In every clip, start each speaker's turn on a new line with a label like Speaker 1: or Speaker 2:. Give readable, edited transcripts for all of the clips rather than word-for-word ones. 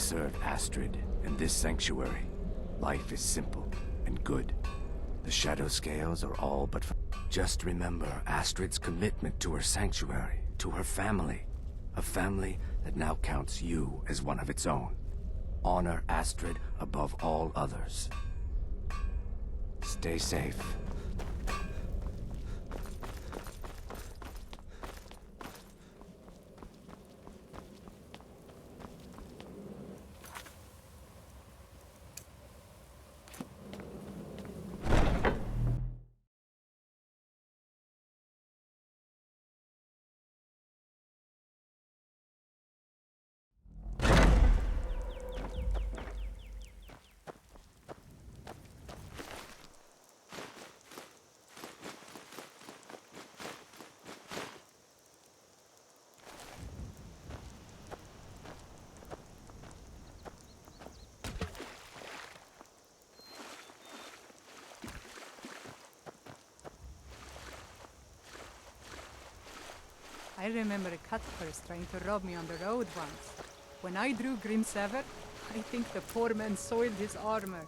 Speaker 1: serve Astrid in this sanctuary. Life is simple and good. The shadow scales are all but... Just remember Astrid's commitment to her sanctuary, to her family. A family that now counts you as one of its own. Honor Astrid above all others. Stay safe.
Speaker 2: I remember a cutpurse trying to rob me on the road once. When I drew Grim Sever, I think the poor man soiled his armor.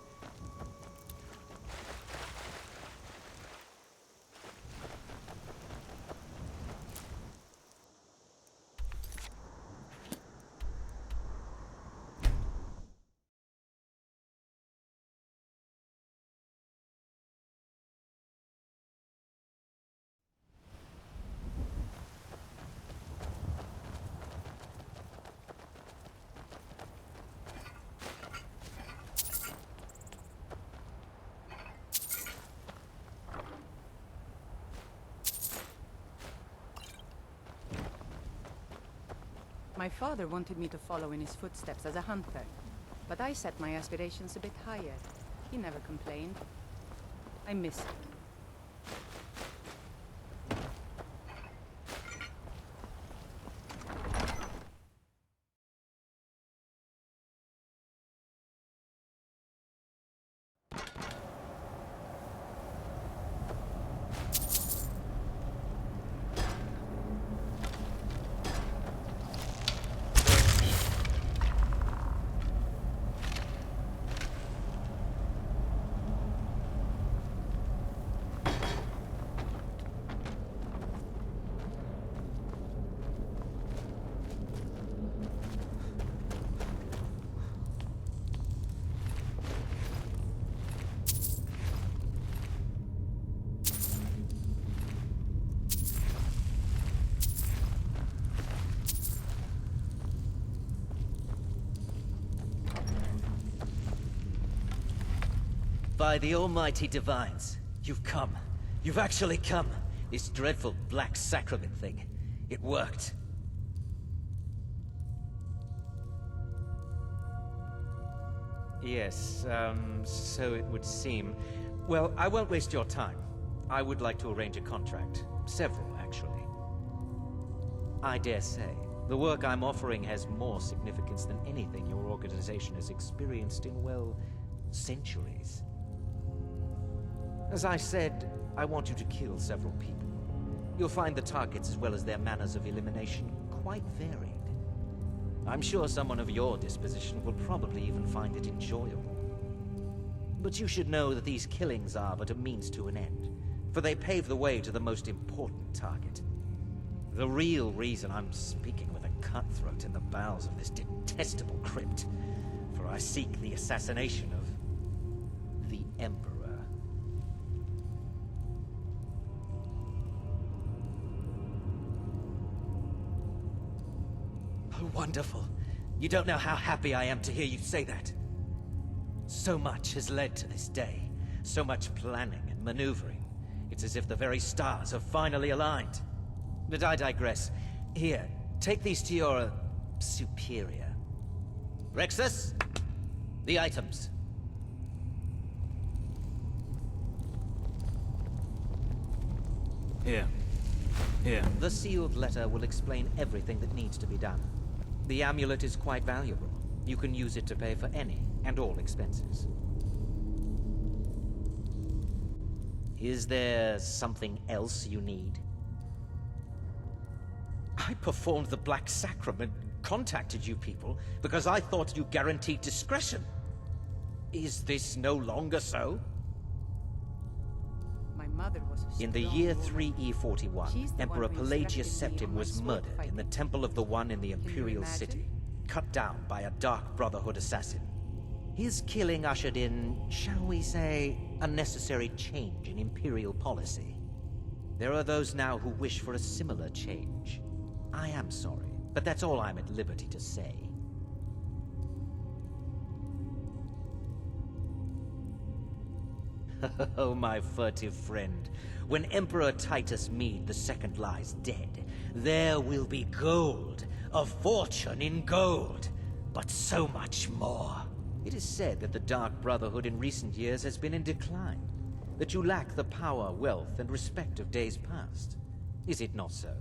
Speaker 2: My father wanted me to follow in his footsteps as a hunter, but I set my aspirations a bit higher. He never complained. I miss him.
Speaker 3: By the almighty divines, you've come. You've actually come. This dreadful black sacrament thing. It worked.
Speaker 4: Yes, so it would seem. Well, I won't waste your time. I would like to arrange a contract. Several, actually. I dare say, the work I'm offering has more significance than anything your organization has experienced in, well, centuries. As I said, I want you to kill several people. You'll find the targets as well as their manners of elimination quite varied. I'm sure someone of your disposition will probably even find it enjoyable. But you should know that these killings are but a means to an end, for they pave the way to the most important target. The real reason I'm speaking with a cutthroat in the bowels of this detestable crypt, for I seek the assassination of the Emperor. Oh, wonderful. You don't know how happy I am to hear you say that. So much has led to this day. So much planning and maneuvering. It's as if the very stars have finally aligned. But I digress. Here, take these to your superior. Rexus, the items.
Speaker 1: Here.
Speaker 4: The sealed letter will explain everything that needs to be done. The amulet is quite valuable. You can use it to pay for any and all expenses. Is there something else you need? I performed the Black Sacrament contacted you people because I thought you guaranteed discretion. Is this no longer so?
Speaker 2: My mother was a
Speaker 4: In the
Speaker 2: strong
Speaker 4: year
Speaker 2: woman.
Speaker 4: 3E41,
Speaker 2: She's the
Speaker 4: Emperor
Speaker 2: one who
Speaker 4: Pelagius
Speaker 2: instructed me
Speaker 4: Septim
Speaker 2: on my
Speaker 4: was
Speaker 2: sword
Speaker 4: murdered in the
Speaker 2: fighting.
Speaker 4: Temple of the One in the
Speaker 2: you
Speaker 4: Imperial
Speaker 2: imagine?
Speaker 4: City, cut down by a Dark Brotherhood assassin. His killing ushered in, shall we say, a necessary change in Imperial policy. There are those now who wish for a similar change. I am sorry, but that's all I'm at liberty to say. Oh, my furtive friend. When Emperor Titus Mede II lies dead, there will be gold, a fortune in gold, but so much more. It is said that the Dark Brotherhood in recent years has been in decline, that you lack the power, wealth, and respect of days past. Is it not so?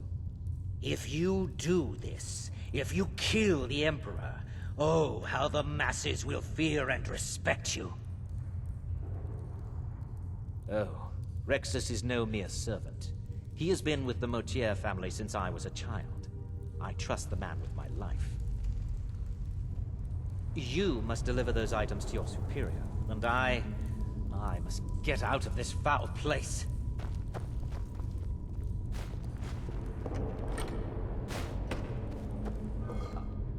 Speaker 4: If you do this, if you kill the Emperor, oh, how the masses will fear and respect you. Oh, Rexus is no mere servant. He has been with the Motier family since I was a child. I trust the man with my life. You must deliver those items to your superior, and I must get out of this foul place.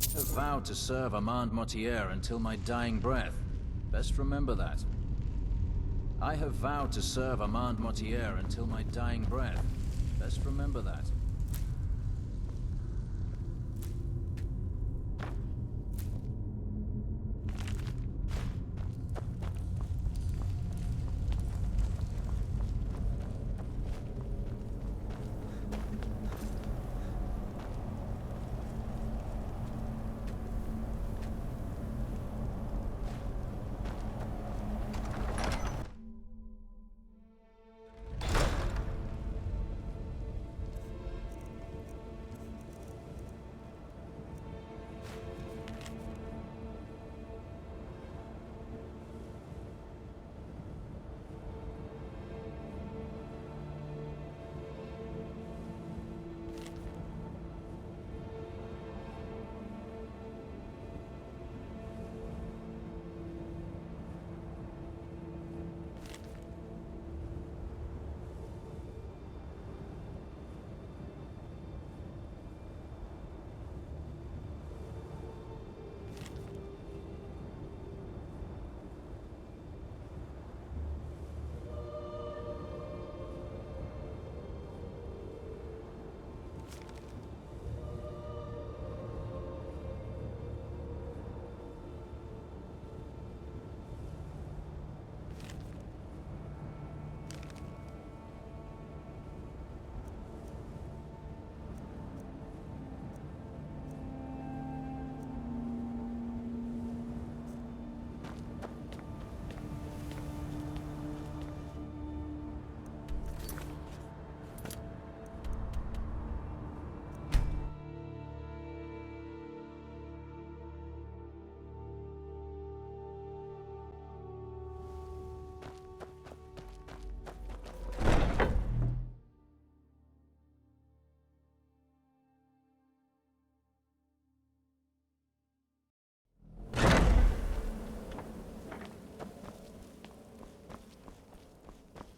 Speaker 5: I have vowed to serve Armand Motier until my dying breath. Best remember that. I have vowed to serve Armand Motier until my dying breath. Best remember that.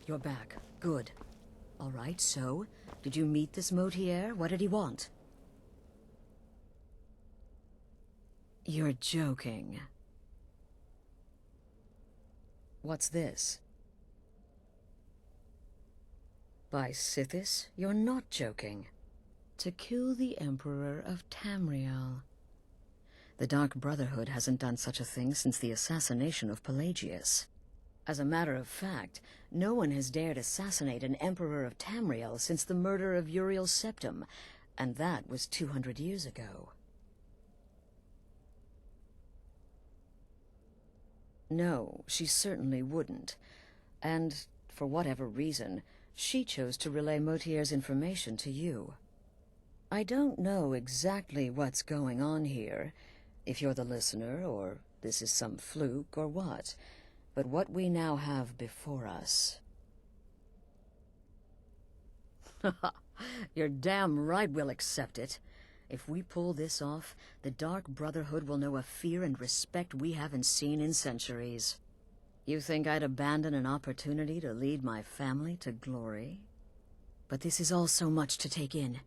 Speaker 6: You're back. Good. All right, so, did you meet this Motier? What did he want? You're joking. What's this? By Sithis, you're not joking. To kill the Emperor of Tamriel. The Dark Brotherhood hasn't done such a thing since the assassination of Pelagius. As a matter of fact, no one has dared assassinate an Emperor of Tamriel since the murder of Uriel Septim, and that was 200 years ago. No, she certainly wouldn't. And, for whatever reason, she chose to relay Motier's information to you. I don't know exactly what's going on here, if you're the listener, or this is some fluke, or what. But what we now have before us... You're damn right we'll accept it. If we pull this off, the Dark Brotherhood will know a fear and respect we haven't seen in centuries. You think I'd abandon an opportunity to lead my family to glory? But this is all so much to take in.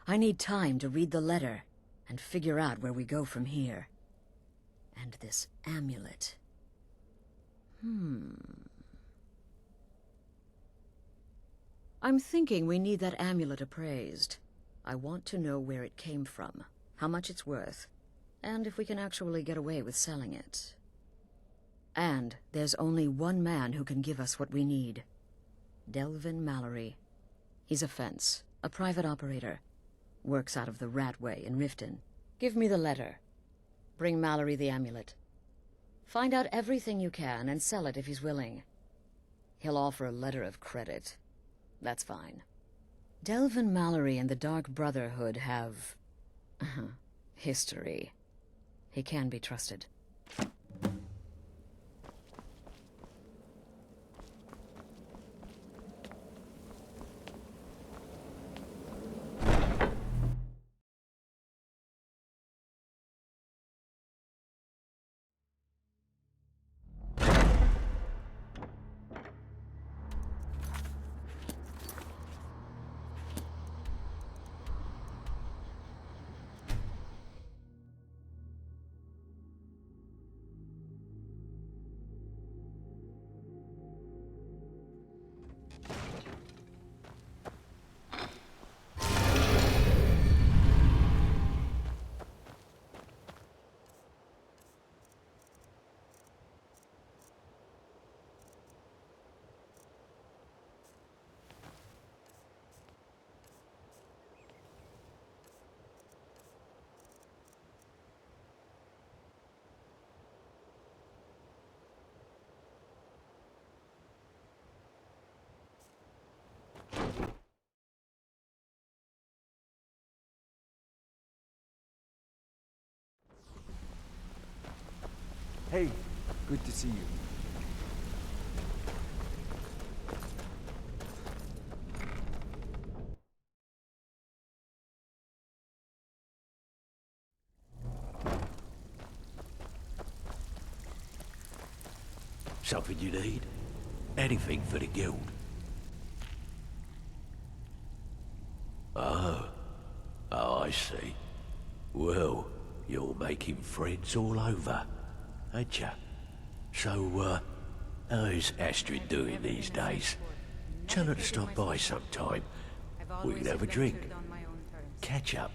Speaker 6: I need time to read the letter and figure out where we go from here. And this amulet. I'm thinking we need that amulet appraised. I want to know where it came from, how much it's worth, and if we can actually get away with selling it. And there's only one man who can give us what we need. Delvin Mallory. He's a fence, a private operator. Works out of the Ratway in Riften. Give me the letter. Bring Mallory the amulet. Find out everything you can and sell it if he's willing. He'll offer a letter of credit. That's fine. Delvin Mallory and the Dark Brotherhood have... history. He can be trusted.
Speaker 7: Hey, good to see you.
Speaker 8: Something you need? Anything for the guild? Oh, I see. Well, you're making friends all over, ain't ya? So, how's Astrid doing these days? Tell her to stop by sometime. We can have a drink. Catch up.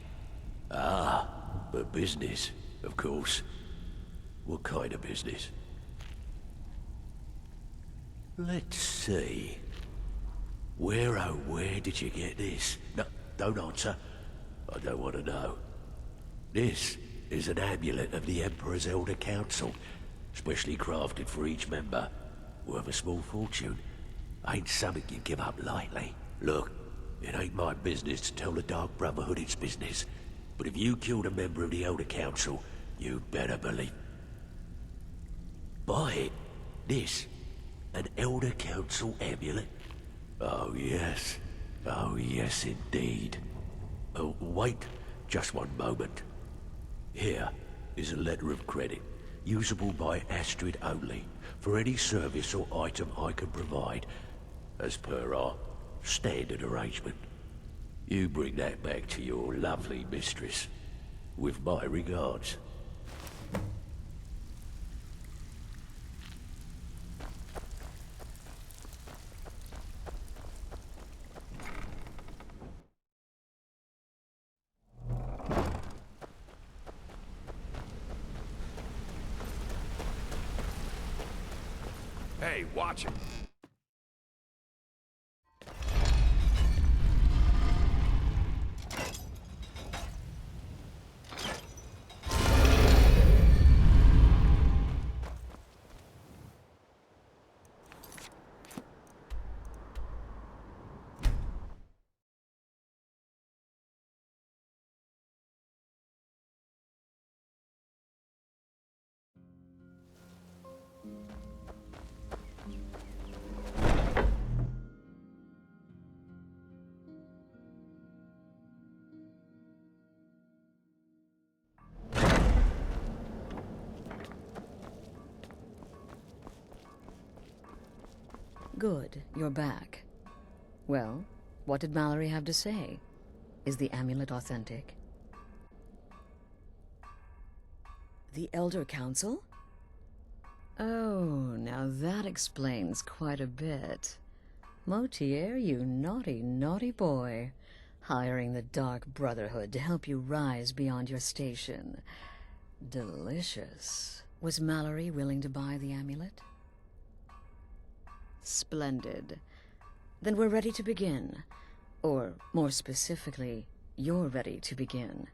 Speaker 8: Ah, but business, of course. What kind of business? Let's see. Where, oh, where did you get this? No, don't answer. I don't want to know. This is an amulet of the Emperor's Elder Council, specially crafted for each member. Worth a small fortune. Ain't something you give up lightly. Look, it ain't my business to tell the Dark Brotherhood its business, but if you killed a member of the Elder Council, you'd better believe. Buy it. This. An Elder Council amulet? Oh yes. Oh yes indeed. Oh, wait just one moment. Here is a letter of credit, usable by Astrid only, for any service or item I can provide, as per our standard arrangement. You bring that back to your lovely mistress, with my regards.
Speaker 1: Hey, watch him.
Speaker 6: Good, you're back. Well, what did Mallory have to say? Is the amulet authentic? The Elder Council? Oh, now that explains quite a bit. Motier, you naughty, naughty boy. Hiring the Dark Brotherhood to help you rise beyond your station. Delicious. Was Mallory willing to buy the amulet? Splendid. Then we're ready to begin. Or, more specifically, you're ready to begin.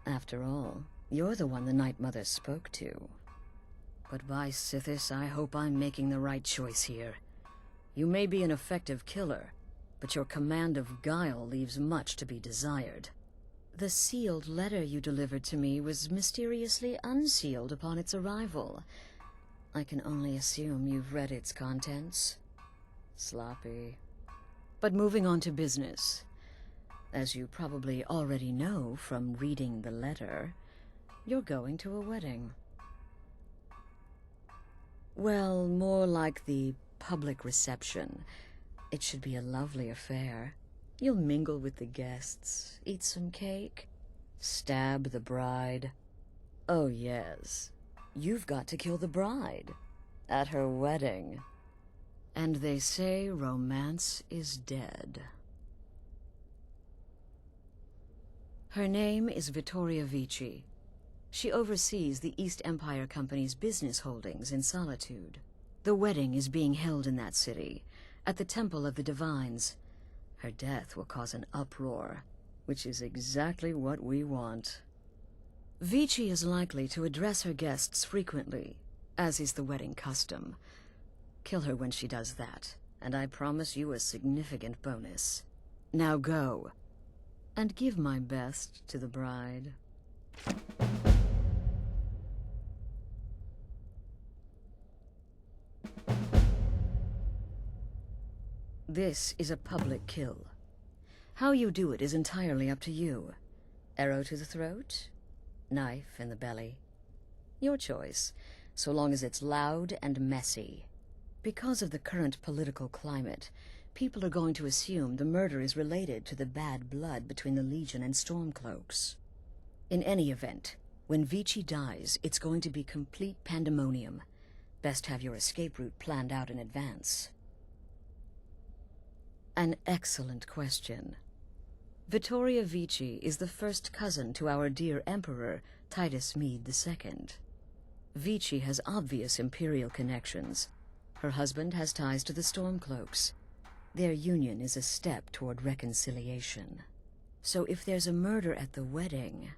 Speaker 6: After all, you're the one the Night Mother spoke to. But by Sithis, I hope I'm making the right choice here. You may be an effective killer, but your command of guile leaves much to be desired. The sealed letter you delivered to me was mysteriously unsealed upon its arrival. I can only assume you've read its contents. Sloppy. But moving on to business. As you probably already know from reading the letter, you're going to a wedding. Well, more like the public reception. It should be a lovely affair. You'll mingle with the guests, eat some cake, stab the bride. Oh yes, you've got to kill the bride at her wedding. And they say romance is dead. Her name is Vittoria Vici. She oversees the East Empire Company's business holdings in Solitude. The wedding is being held in that city, at the Temple of the Divines. Her death will cause an uproar, which is exactly what we want. Vici is likely to address her guests frequently, as is the wedding custom. Kill her when she does that, and I promise you a significant bonus. Now go, and give my best to the bride. This is a public kill. How you do it is entirely up to you. Arrow to the throat? Knife in the belly? Your choice, so long as it's loud and messy. Because of the current political climate, people are going to assume the murder is related to the bad blood between the Legion and Stormcloaks. In any event, when Vici dies, it's going to be complete pandemonium. Best have your escape route planned out in advance. An excellent question. Vittoria Vici is the first cousin to our dear Emperor, Titus Mede II. Vici has obvious Imperial connections. Her husband has ties to the Stormcloaks. Their union is a step toward reconciliation. So if there's a murder at the wedding,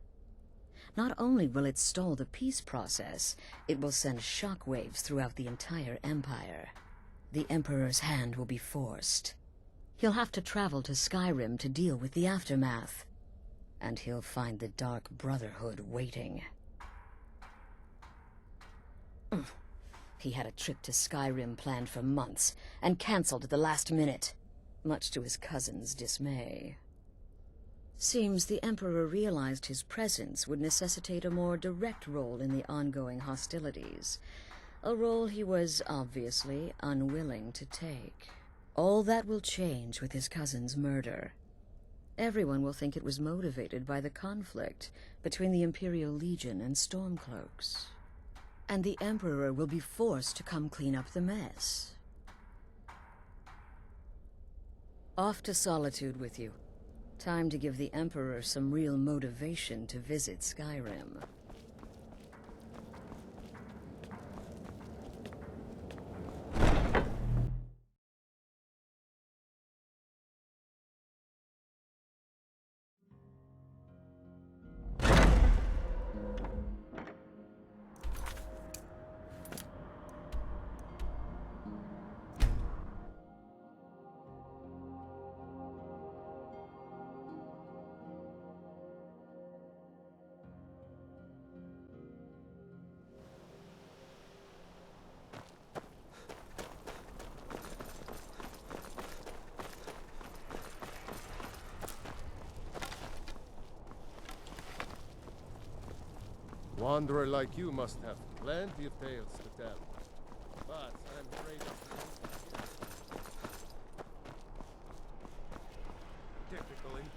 Speaker 6: not only will it stall the peace process, it will send shockwaves throughout the entire Empire. The Emperor's hand will be forced. He'll have to travel to Skyrim to deal with the aftermath. And he'll find the Dark Brotherhood waiting. He had a trip to Skyrim planned for months, and cancelled at the last minute, much to his cousin's dismay. Seems the Emperor realized his presence would necessitate a more direct role in the ongoing hostilities, a role he was obviously unwilling to take. All that will change with his cousin's murder. Everyone will think it was motivated by the conflict between the Imperial Legion and Stormcloaks. And the Emperor will be forced to come clean up the mess. Off to Solitude with you. Time to give the Emperor some real motivation to visit Skyrim.
Speaker 9: Wanderer like you must have plenty of tales to tell. But I'm afraid of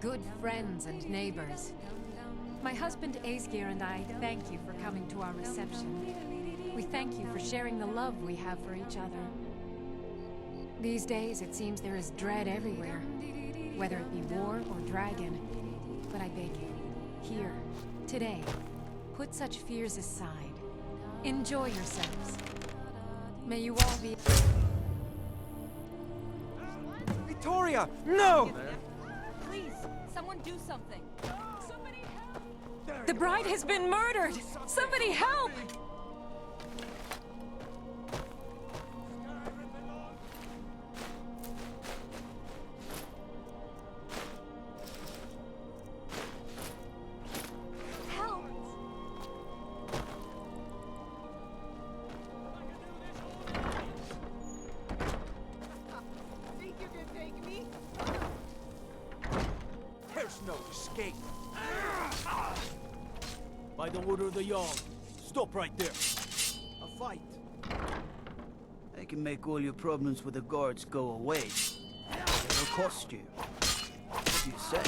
Speaker 10: Good friends and neighbors. My husband Aesgeir and I thank you for coming to our reception. We thank you for sharing the love we have for each other. These days, it seems there is dread everywhere, whether it be war or dragon. But I beg you, here, today, put such fears aside. Enjoy yourselves. May you all be...
Speaker 7: Victoria! No!
Speaker 11: Please, someone do something.
Speaker 10: The bride has been murdered! Somebody help!
Speaker 11: Help!
Speaker 9: Think you can take me?
Speaker 12: There's no escape. By the order of the Jarl, stop right there. A fight. I can make all your problems with the guards go away. It'll cost you. What you say?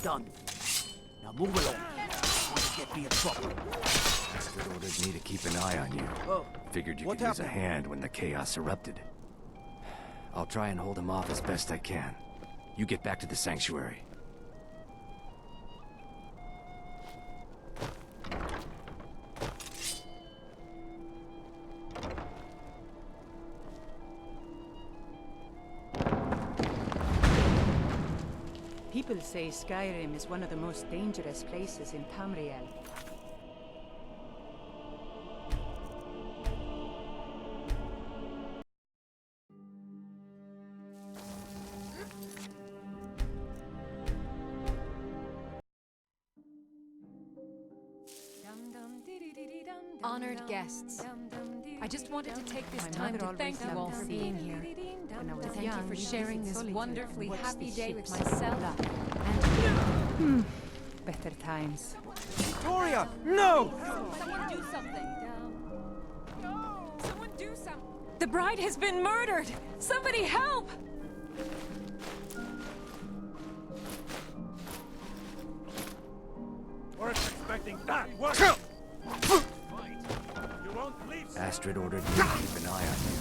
Speaker 12: Done. Now move along. Want to get me in trouble.
Speaker 1: Astrid ordered me to keep an eye on you.
Speaker 12: Oh,
Speaker 1: Figured you
Speaker 12: what
Speaker 1: could use a
Speaker 12: happened?
Speaker 1: hand when the chaos erupted. I'll try and hold him off as best I can. You get back to the sanctuary.
Speaker 2: People say Skyrim is one of the most dangerous places in Tamriel.
Speaker 10: Honored guests, I just wanted to take this
Speaker 2: My
Speaker 10: time
Speaker 2: mother
Speaker 10: to
Speaker 2: always
Speaker 10: thank you
Speaker 2: loved
Speaker 10: all
Speaker 2: to
Speaker 10: for
Speaker 2: see
Speaker 10: being
Speaker 2: it.
Speaker 10: here.
Speaker 2: When I was
Speaker 10: To thank
Speaker 2: young,
Speaker 10: you for
Speaker 2: we
Speaker 10: sharing
Speaker 2: visited
Speaker 10: this
Speaker 2: Solitude
Speaker 10: wonderfully
Speaker 2: and watched
Speaker 10: happy
Speaker 2: the
Speaker 10: day with
Speaker 2: ships
Speaker 10: myself
Speaker 2: and better times.
Speaker 7: Victoria! No!
Speaker 11: Someone do something.
Speaker 10: Someone do something! The bride has been murdered! Somebody help!
Speaker 9: Weren't expecting that, were you won't leave.
Speaker 1: Astrid ordered me to keep an eye on you.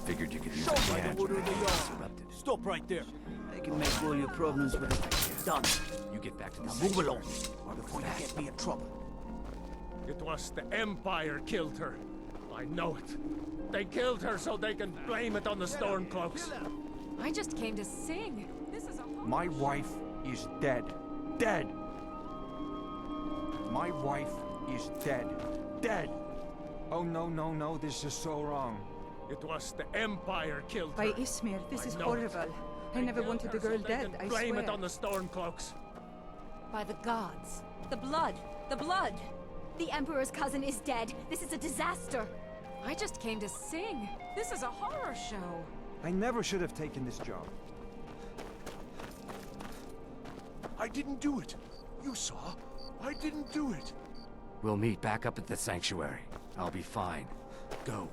Speaker 1: Figured you could use a
Speaker 12: By
Speaker 1: hand
Speaker 12: the
Speaker 1: when
Speaker 12: order
Speaker 1: the
Speaker 12: of the
Speaker 1: chaos
Speaker 12: Jarl,
Speaker 1: erupted.
Speaker 12: stop right there. I can make all your problems with it. Done.
Speaker 1: You get back to the
Speaker 12: Now move
Speaker 1: sanctuary.
Speaker 12: along, or before you get me in trouble.
Speaker 9: It was the Empire killed her. I know it. They killed her so they can blame it on the Stormcloaks.
Speaker 10: I just came to sing. This is a
Speaker 7: My wife is dead. Dead! My wife is dead. Dead! Oh, no, no, no, this is so wrong.
Speaker 9: It was the Empire killed
Speaker 2: By
Speaker 9: her.
Speaker 2: Ismir, this
Speaker 9: I
Speaker 2: is
Speaker 9: know
Speaker 2: horrible.
Speaker 9: it.
Speaker 2: I never
Speaker 9: They
Speaker 2: wanted the
Speaker 9: killed her
Speaker 2: girl
Speaker 9: so they
Speaker 2: dead,
Speaker 9: can
Speaker 2: I
Speaker 9: blame
Speaker 2: swear.
Speaker 9: it on the Stormcloaks.
Speaker 10: by the gods.
Speaker 11: The blood! The blood! The Emperor's cousin is dead. This is a disaster.
Speaker 10: I just came to sing. This is a horror show.
Speaker 7: I never should have taken this job.
Speaker 8: I didn't do it. You saw. I didn't do it.
Speaker 1: We'll meet back up at the sanctuary. I'll be fine. Go.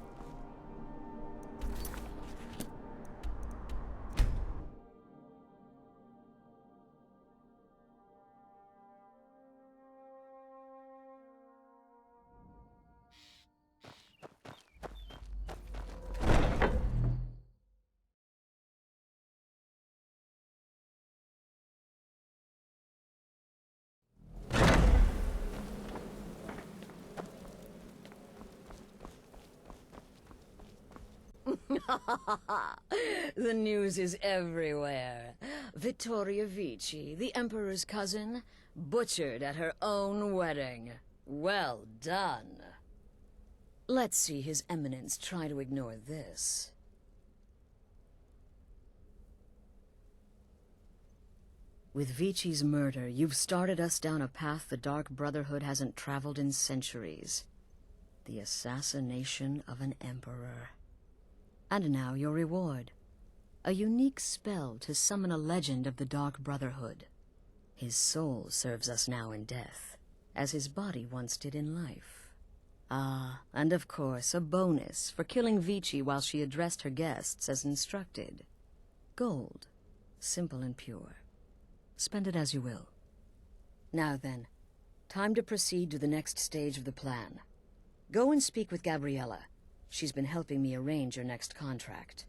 Speaker 6: The news is everywhere. Vittoria Vici, the Emperor's cousin, butchered at her own wedding. Well done. Let's see His Eminence try to ignore this. With Vici's murder, you've started us down a path the Dark Brotherhood hasn't traveled in centuries. The assassination of an emperor. And now your reward. A unique spell to summon a legend of the Dark Brotherhood. His soul serves us now in death, as his body once did in life. Ah, and of course, a bonus for killing Vici while she addressed her guests as instructed. Gold. Simple and pure. Spend it as you will. Now then, time to proceed to the next stage of the plan. Go and speak with Gabriella. She's been helping me arrange your next contract.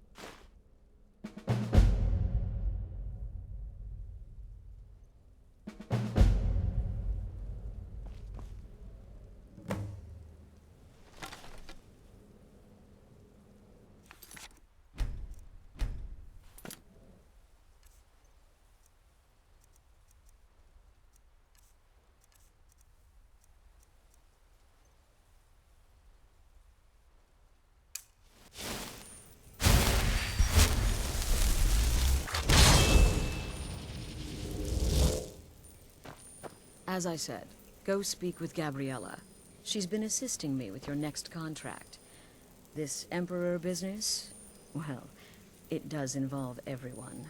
Speaker 6: As I said, go speak with Gabriella. She's been assisting me with your next contract. This Emperor business, well, it does involve everyone.